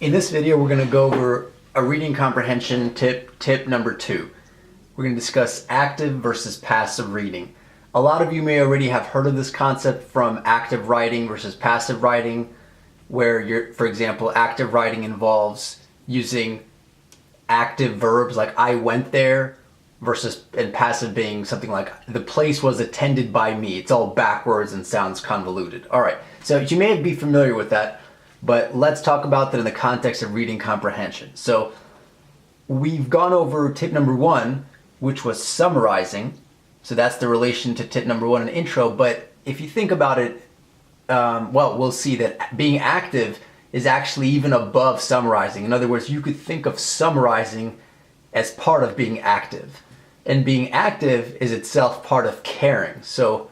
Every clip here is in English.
In this video, we're going to go over a reading comprehension tip number 2. We're going to discuss active versus passive reading. A lot of you may already have heard of this concept from active writing versus passive writing, where for example, active writing involves using active verbs like I went there, and passive being something like the place was attended by me. It's all backwards and sounds convoluted. All right, so you may be familiar with that, but let's talk about that in the context of reading comprehension. So we've gone over tip number 1, which was summarizing. So that's the relation to tip number 1 in intro. But if you think about it, we'll see that being active is actually even above summarizing. In other words, you could think of summarizing as part of being active. And being active is itself part of caring. So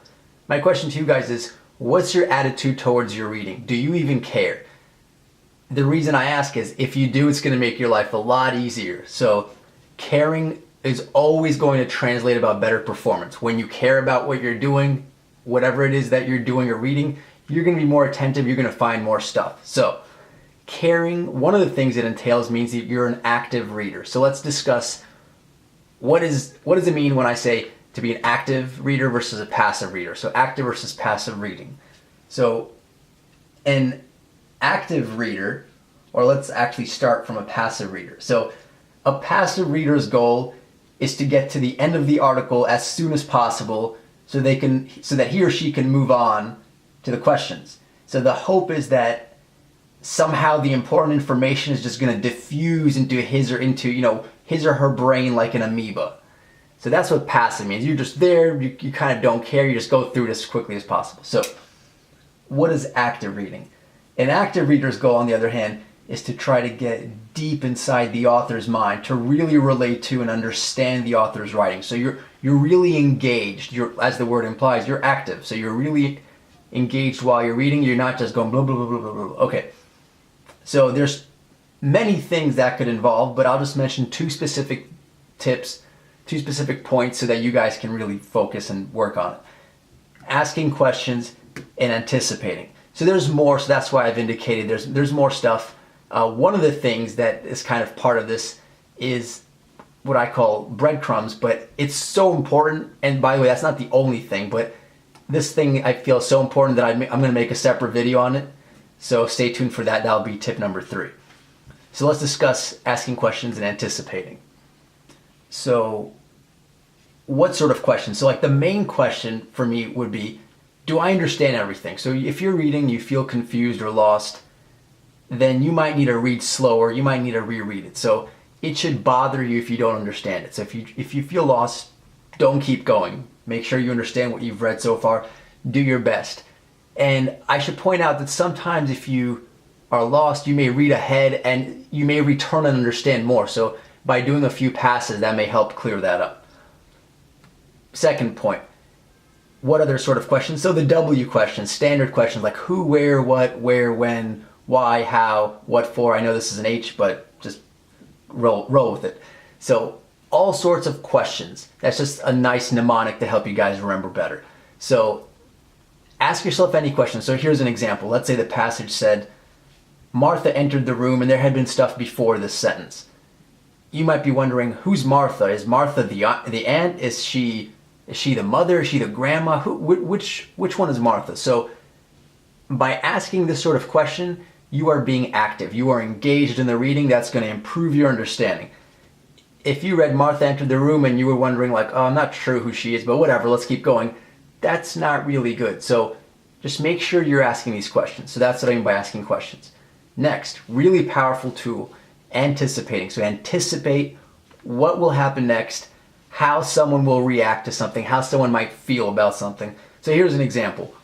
my question to you guys is, what's your attitude towards your reading? Do you even care? The reason I ask is, if you do, it's going to make your life a lot easier. So caring is always going to translate about better performance. When you care about what you're doing, whatever it is that you're doing or reading, you're going to be more attentive, you're going to find more stuff. So caring, one of the things it entails means that you're an active reader. So let's discuss what does it mean when I say to be an active reader versus a passive reader. So active versus passive reading. So an active reader, or let's actually start from a passive reader. So a passive reader's goal is to get to the end of the article as soon as possible so that he or she can move on to the questions. So the hope is that somehow the important information is just going to diffuse into his or her brain like an amoeba. So that's what passive means. You're just there, you kind of don't care, you just go through it as quickly as possible. So what is active reading? An active reader's goal, on the other hand, is to try to get deep inside the author's mind, to really relate to and understand the author's writing. So you're really engaged. As the word implies, you're active. So you're really engaged while you're reading. You're not just going blah, blah, blah, blah, blah, blah. Okay. So there's many things that could involve, but I'll just mention 2 specific tips, 2 specific points so that you guys can really focus and work on it. Asking questions and anticipating. So there's more, so that's why I've indicated there's more stuff. One of the things that is kind of part of this is what I call breadcrumbs, but it's so important, and by the way, that's not the only thing, but this thing I feel is so important that I'm going to make a separate video on it. So stay tuned for that. That'll be tip number 3. So let's discuss asking questions and anticipating. So what sort of questions? So like the main question for me would be, do I understand everything? So if you're reading, you feel confused or lost, then you might need to read slower. You might need to reread it. So it should bother you if you don't understand it. So if you feel lost, don't keep going. Make sure you understand what you've read so far. Do your best. And I should point out that sometimes if you are lost, you may read ahead and you may return and understand more. So by doing a few passes, that may help clear that up. Second point, what other sort of questions? So the W questions, standard questions like who, where, what, where, when, why, how, what for. I know this is an H, but just roll with it. So all sorts of questions. That's just a nice mnemonic to help you guys remember better. So ask yourself any questions. So here's an example. Let's say the passage said, Martha entered the room and there had been stuff before this sentence. You might be wondering, who's Martha? Is Martha the aunt? Is she the mother? Is she the grandma? Which one is Martha? So by asking this sort of question, you are being active. You are engaged in the reading. That's going to improve your understanding. If you read Martha entered the room and you were wondering like, oh, I'm not sure who she is, but whatever, let's keep going. That's not really good. So just make sure you're asking these questions. So that's what I mean by asking questions. Next, really powerful tool, anticipating. So anticipate what will happen next, how someone will react to something, how someone might feel about something. So here's an example.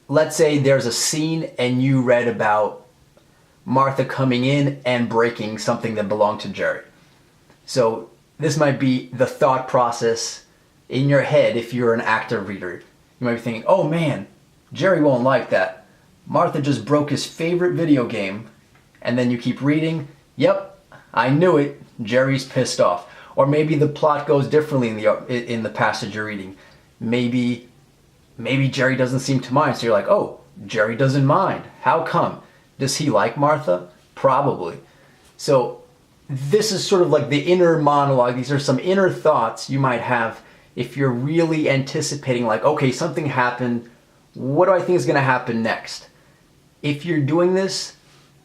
Let's say there's a scene and you read about Martha coming in and breaking something that belonged to Jerry. So this might be the thought process in your head if you're an active reader. You might be thinking, oh man, Jerry won't like that. Martha just broke his favorite video game. And then you keep reading. Yep, I knew it. Jerry's pissed off. Or maybe the plot goes differently in the passage you're reading. Maybe Jerry doesn't seem to mind. So you're like, oh, Jerry doesn't mind. How come? Does he like Martha? Probably. So this is sort of like the inner monologue. These are some inner thoughts you might have if you're really anticipating, like, okay, something happened. What do I think is going to happen next? If you're doing this,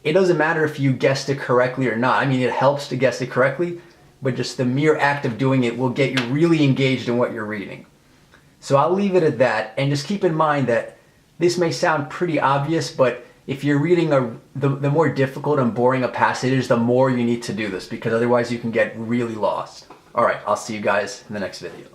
it doesn't matter if you guessed it correctly or not. I mean, it helps to guess it correctly, but just the mere act of doing it will get you really engaged in what you're reading. So I'll leave it at that, and just keep in mind that this may sound pretty obvious, but if you're reading the more difficult and boring a passage is, the more you need to do this, because otherwise you can get really lost. All right, I'll see you guys in the next video.